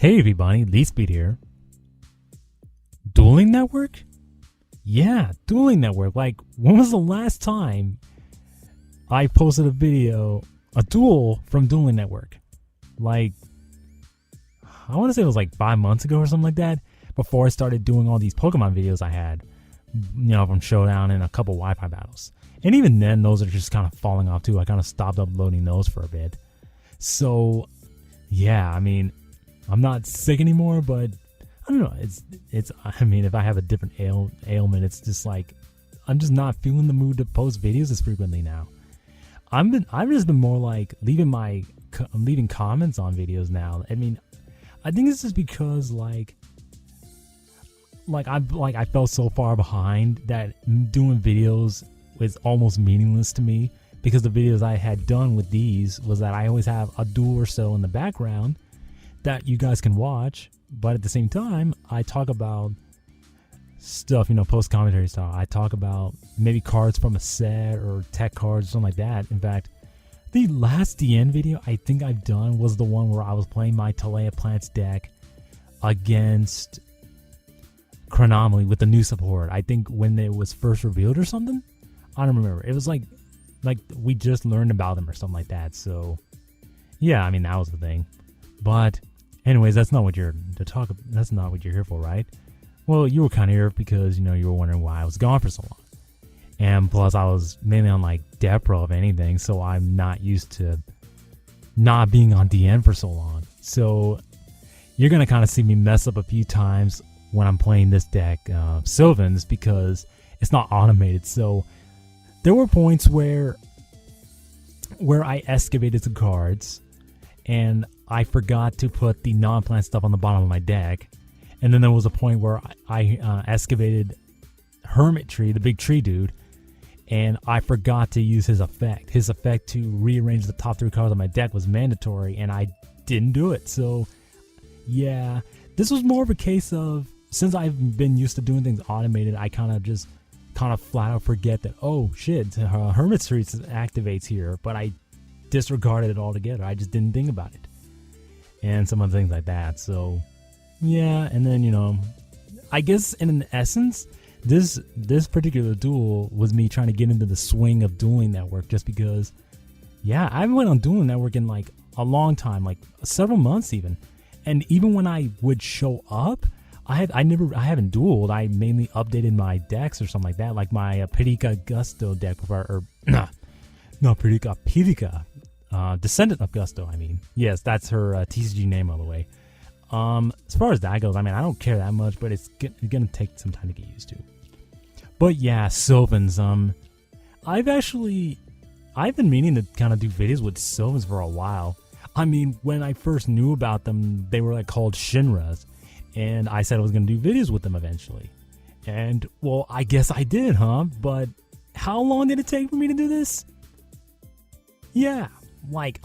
Hey everybody, Speed here. Dueling Network? Yeah, Dueling Network. Like, when was the last time I posted a video, a duel from Dueling Network? Like, I want to say it was like 5 months ago or something like that, before I started doing all these Pokemon videos I had, from Showdown and a couple Wi-Fi battles. And even then, those are just kind of falling off too. I kind of stopped uploading those for a bit. So, yeah, I mean, I'm not sick anymore, but I don't know. It's. I mean, if I have a different ailment, it's just like I'm just not feeling the mood to post videos as frequently now. I've just been more like leaving comments on videos now. I mean, I think it's just because I felt so far behind that doing videos was almost meaningless to me, because the videos I had done with these was that I always have a duel or so in the background that you guys can watch, but at the same time I talk about stuff, post commentary style. I talk about maybe cards from a set or tech cards or something like that. In fact, the last DN video I think I've done was the one where I was playing my Talea Plants deck against Chronomaly with the new support. I think when it was first revealed or something. I don't remember. It was like we just learned about them or something like that. So yeah, I mean, that was the thing. But anyways, that's not what you're here for, right? Well, you were kind of here because, you were wondering why I was gone for so long. And plus, I was mainly on Depro, if anything, so I'm not used to not being on DN for so long. So you're going to kind of see me mess up a few times when I'm playing this deck, Sylvans, because it's not automated. So there were points where I excavated some cards and I forgot to put the non-plant stuff on the bottom of my deck. And then there was a point where I excavated Hermit Tree, the big tree dude, and I forgot to use his effect. His effect to rearrange the top 3 cards on my deck was mandatory, and I didn't do it. So, yeah, this was more of a case of, since I've been used to doing things automated, I kind of flat out forget that, oh shit, Hermit Tree activates here, but I disregarded it altogether. I just didn't think about it. And some other things like that. So yeah, and then I guess in essence, this particular duel was me trying to get into the swing of Dueling Network, just because yeah, I went on Dueling Network in a long time, several months even. And even when I would show up, I haven't dueled. I mainly updated my decks or something like that, like my Pirika Gusto deck Pirika. Descendant of Gusto, I mean. Yes, that's her TCG name, by the way. As far as that goes, I mean, I don't care that much, but it's gonna take some time to get used to. But yeah, Sylvans. I've been meaning to kind of do videos with Sylvans for a while. I mean, when I first knew about them, they were called Shinras, and I said I was gonna do videos with them eventually. And well, I guess I did, huh? But how long did it take for me to do this? Yeah,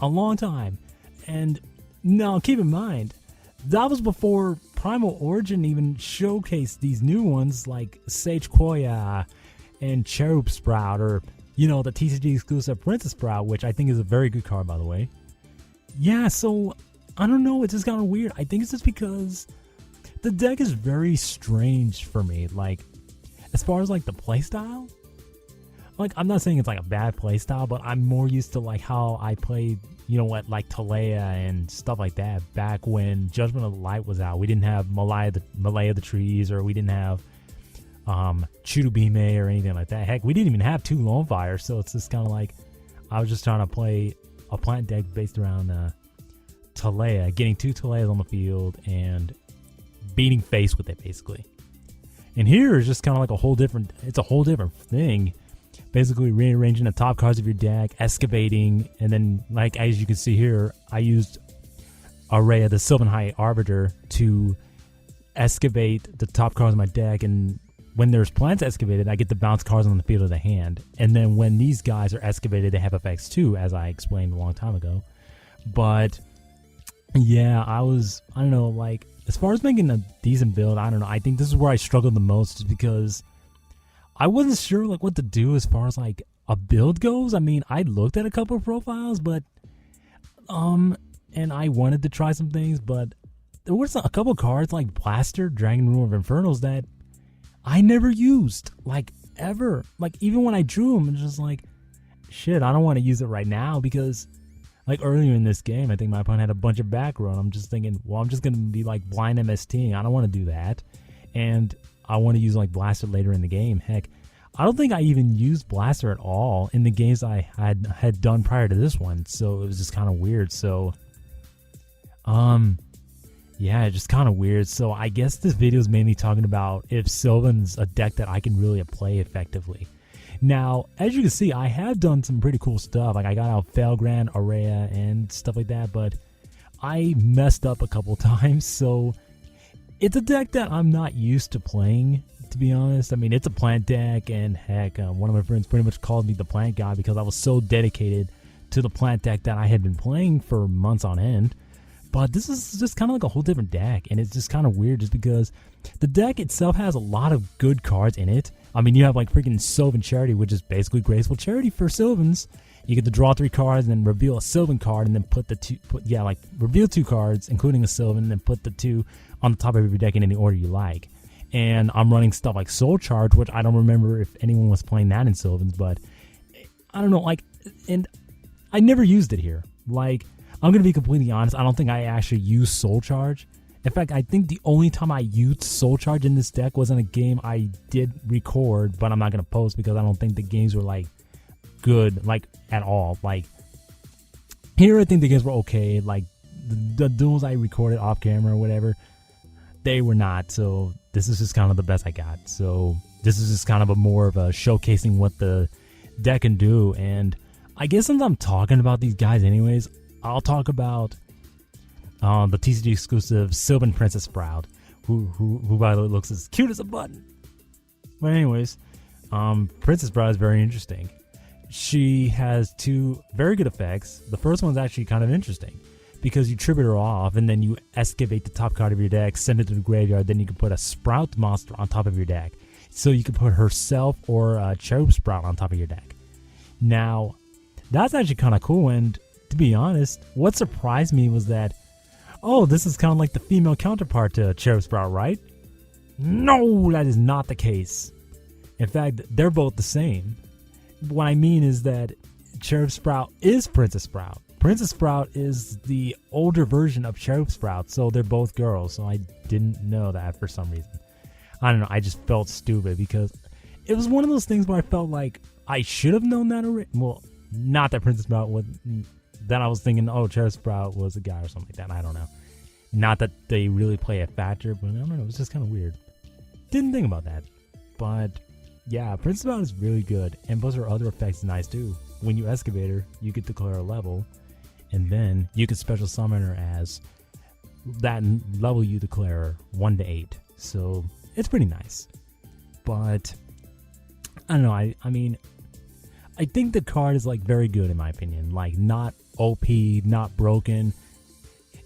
a long time. And now keep in mind, that was before Primal Origin even showcased these new ones like Sage Koya and Cherub Sprout, or the TCG exclusive Princess Sprout, which I think is a very good card, by the way. Yeah, so I don't know, it's just kind of weird. I think it's just because the deck is very strange for me. As far as the playstyle, I'm not saying it's a bad playstyle, but I'm more used to how I played, Talea and stuff like that back when Judgment of the Light was out. We didn't have Malaya the Trees, or we didn't have Chudubime or anything like that. Heck, we didn't even have 2 Lone Fires, so it's just kind of I was just trying to play a plant deck based around Talea, getting 2 Taleas on the field and beating face with it, basically. And here is just kind of a whole different thing. Basically rearranging the top cards of your deck, excavating, and then as you can see here, I used Array of the Sylvan High Arbiter to excavate the top cards of my deck, and when there's plants excavated, I get to bounce cards on the field of the hand. And then when these guys are excavated, they have effects too, as I explained a long time ago. But yeah, I don't know, as far as making a decent build, I don't know, I think this is where I struggled the most, is because I wasn't sure what to do as far as a build goes. I mean, I looked at a couple of profiles, but and I wanted to try some things, but there was a couple cards like Blaster, Dragon Ruler of Infernals that I never used, like, ever. Like, even when I drew them, it's just like, shit, I don't want to use it right now because, like, earlier in this game, I think my opponent had a bunch of back row, and I'm just thinking, well, I'm just going to be, like, blind MSTing. I don't want to do that. And I want to use, like, Blaster later in the game. Heck, I don't think I even used Blaster at all in the games I had done prior to this one, so it was just kind of weird. So, yeah, just kind of weird. So I guess this video is mainly talking about if Sylvan's a deck that I can really play effectively. Now, as you can see, I have done some pretty cool stuff. Like, I got out Felgrand, Araya, and stuff like that, but I messed up a couple times, so it's a deck that I'm not used to playing, to be honest. I mean, it's a plant deck, and heck, one of my friends pretty much called me the plant guy because I was so dedicated to the plant deck that I had been playing for months on end. But this is just kind of like a whole different deck, and it's just kind of weird just because the deck itself has a lot of good cards in it. I mean, you have like freaking Sylvan Charity, which is basically Graceful Charity for Sylvans. You get to draw 3 cards and then reveal a Sylvan card, and then put the reveal 2 cards, including a Sylvan, and then put the 2 on the top of your deck in any order you like. And I'm running stuff like Soul Charge, which I don't remember if anyone was playing that in Sylvans, but I don't know, like, and I never used it here. Like, I'm going to be completely honest, I don't think I actually used Soul Charge. In fact, I think the only time I used Soul Charge in this deck was in a game I did record, but I'm not going to post because I don't think the games were, like, good, like, at all. Like, here I think the games were okay. Like, the duels I recorded off camera or whatever, they were not. So this is just kind of the best I got. So this is just kind of more of a showcasing what the deck can do. And I guess since I'm talking about these guys anyways, I'll talk about the TCG exclusive Sylvan Princess Sprout, who by the way looks as cute as a button. But anyways, Princess Sprout is very interesting. She has 2 very good effects. The first one's actually kind of interesting because you tribute her off and then you excavate the top card of your deck, send it to the graveyard, then you can put a Sprout monster on top of your deck. So you can put herself or a Cherub Sprout on top of your deck. Now, that's actually kind of cool, and to be honest, what surprised me was that, oh, this is kind of like the female counterpart to Cherub Sprout, right? No, that is not the case. In fact, they're both the same. What I mean is that Cherub Sprout is Princess Sprout. Princess Sprout is the older version of Cherub Sprout, so they're both girls, so I didn't know that for some reason. I don't know, I just felt stupid because it was one of those things where I felt like I should have known that already. Well, not that Princess Sprout was... Then I was thinking, oh, Cherub Sprout was a guy or something like that. I don't know. Not that they really play a factor, but I don't know. It was just kind of weird. Didn't think about that. But, yeah, Princess Sprout is really good. And plus her other effects is nice, too. When you excavate her, you get to declare a level. And then you can special summon her as that level you declare 1 to 8. So, it's pretty nice. But, I don't know. I mean, I think the card is, like, very good in my opinion. Like, not OP, not broken.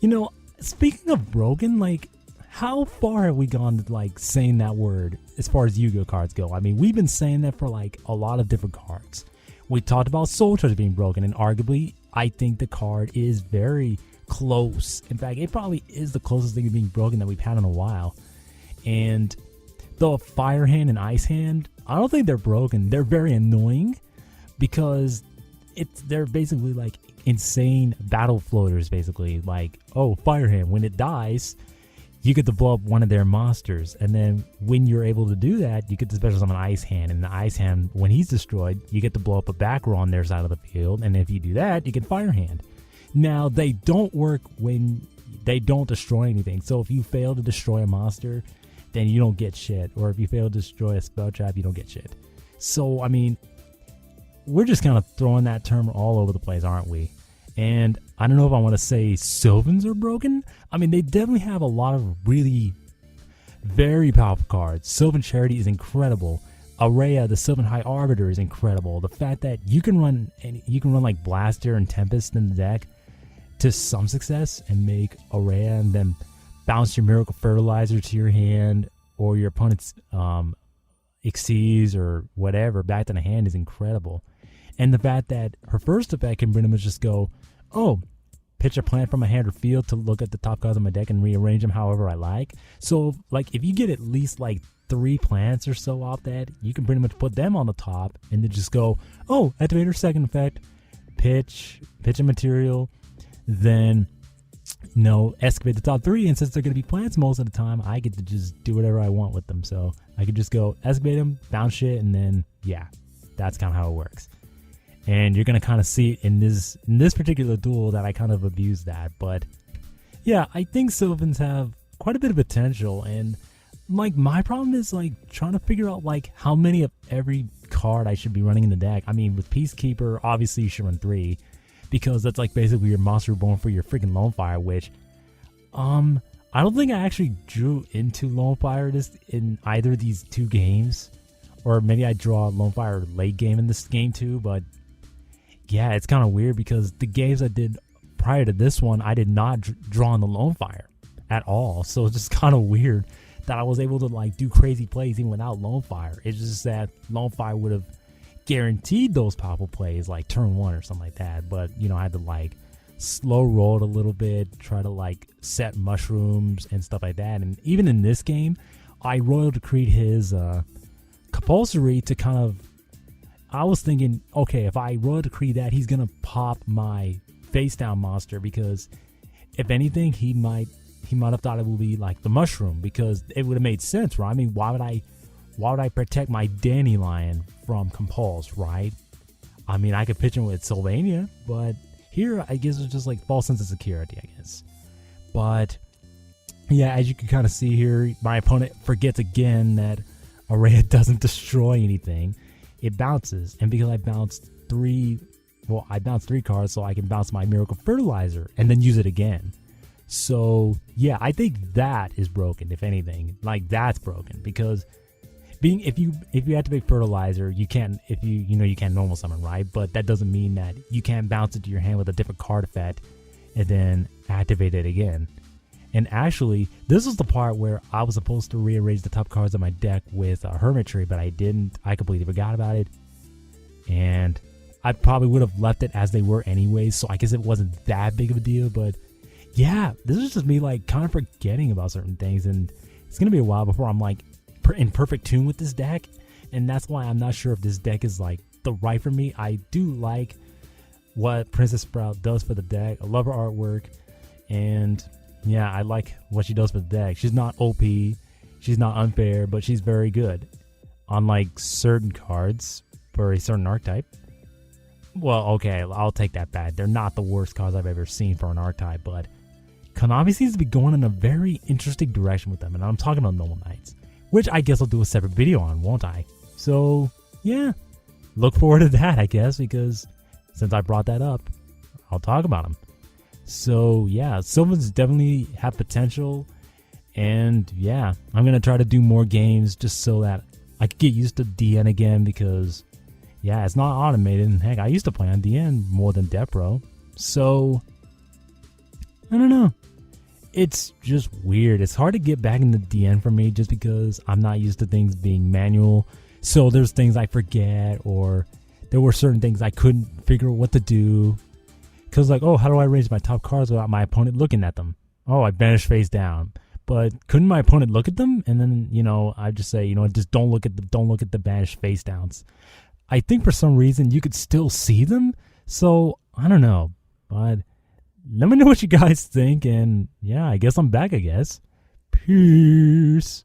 You know, speaking of broken, like, how far have we gone to, like, saying that word as far as Yu-Gi-Oh cards go? I mean, we've been saying that for, like, a lot of different cards. We talked about Soul Charge being broken, and arguably, I think the card is very close. In fact, it probably is the closest thing to being broken that we've had in a while. And the Fire Hand and Ice Hand, I don't think they're broken. They're very annoying because they're basically like insane battle floaters, basically. Like, oh, Fire Hand, when it dies, you get to blow up one of their monsters, and then when you're able to do that, you get to special summon Ice Hand, and the Ice Hand, when he's destroyed, you get to blow up a back row on their side of the field, and if you do that, you get Fire Hand. Now, they don't work when they don't destroy anything, so if you fail to destroy a monster, then you don't get shit, or if you fail to destroy a spell trap, you don't get shit. So, I mean, we're just kind of throwing that term all over the place, aren't we? And I don't know if I want to say Sylvans are broken. I mean, they definitely have a lot of really very powerful cards. Sylvan Charity is incredible. Araya, the Sylvan High Arbiter, is incredible. The fact that you can run like Blaster and Tempest in the deck to some success and make Araya and then bounce your Miracle Fertilizer to your hand or your opponent's Xyz or whatever back to the hand is incredible. And the fact that her first effect can pretty much just go, oh, pitch a plant from my hand or field to look at the top cards on my deck and rearrange them however I like. So like if you get at least like 3 plants or so off that, you can pretty much put them on the top and then just go, oh, activator second effect, pitch a material, then excavate the top 3, and since they're going to be plants most of the time, I get to just do whatever I want with them. So I could just go excavate them, bounce shit, and then yeah, that's kind of how it works. And you're going to kind of see it in this particular duel that I kind of abuse that. But yeah, I think Sylvans have quite a bit of potential, and like my problem is like trying to figure out like how many of every card I should be running in the deck. I mean, with Peacekeeper, obviously you should run 3, because that's like basically your monster reborn for your freaking Lone Fire, which I don't think I actually drew into Lone Fire in either of these 2 games, or maybe I draw Lone Fire late game in this game too. But yeah, it's kind of weird because the games I did prior to this one, I did not draw on the Lone Fire at all. So it's just kind of weird that I was able to like do crazy plays even without Lone Fire. It's just that Lone Fire would have guaranteed those powerful plays like turn 1 or something like that. But I had to like slow roll it a little bit, try to like set mushrooms and stuff like that. And even in this game, I royal decreed his compulsory to kind of, I was thinking, okay, if I royal decree that, he's gonna pop my face down monster, because if anything, he might have thought it would be like the mushroom, because it would have made sense, right? I mean, why would I protect my dandelion from compulse, right? I mean, I could pitch him with Sylvania, but here I guess it's just like false sense of security, I guess. But yeah, as you can kind of see here, my opponent forgets again that Araya doesn't destroy anything. It bounces, and because I bounced 3 cards, so I can bounce my Miracle Fertilizer and then use it again. So yeah, I think that is broken. If anything, like that's broken, because if you activate Fertilizer, you can't, if you can't normal summon, right? But that doesn't mean that you can't bounce it to your hand with a different card effect and then activate it again. And actually, this was the part where I was supposed to rearrange the top cards of my deck with a Hermitry, but I didn't. I completely forgot about it, and I probably would have left it as they were anyways, so I guess it wasn't that big of a deal. But yeah, this is just me like kind of forgetting about certain things, and it's gonna be a while before I'm like in perfect tune with this deck, and that's why I'm not sure if this deck is like the right for me. I do like what Princess Sprout does for the deck. I love her artwork, and yeah, I like what she does for the deck. She's not OP, she's not unfair, but she's very good. Unlike certain cards for a certain archetype. Well, okay, I'll take that back. They're not the worst cards I've ever seen for an archetype, but Konami seems to be going in a very interesting direction with them, and I'm talking about Noble Knights, which I guess I'll do a separate video on, won't I? So yeah, look forward to that, I guess, because since I brought that up, I'll talk about them. So yeah, Sylvans definitely have potential, and yeah, I'm gonna try to do more games just so that I could get used to DN again, because yeah, it's not automated, and heck, I used to play on DN more than Depro, so I don't know. It's just weird. It's hard to get back into DN for me just because I'm not used to things being manual. So there's things I forget, or there were certain things I couldn't figure out what to do. Because like, oh, how do I arrange my top cards without my opponent looking at them? Oh, I banish face down. But couldn't my opponent look at them? And then, I just say, just don't look at the banished face downs. I think for some reason you could still see them. So I don't know. But let me know what you guys think. And yeah, I guess I'm back, I guess. Peace.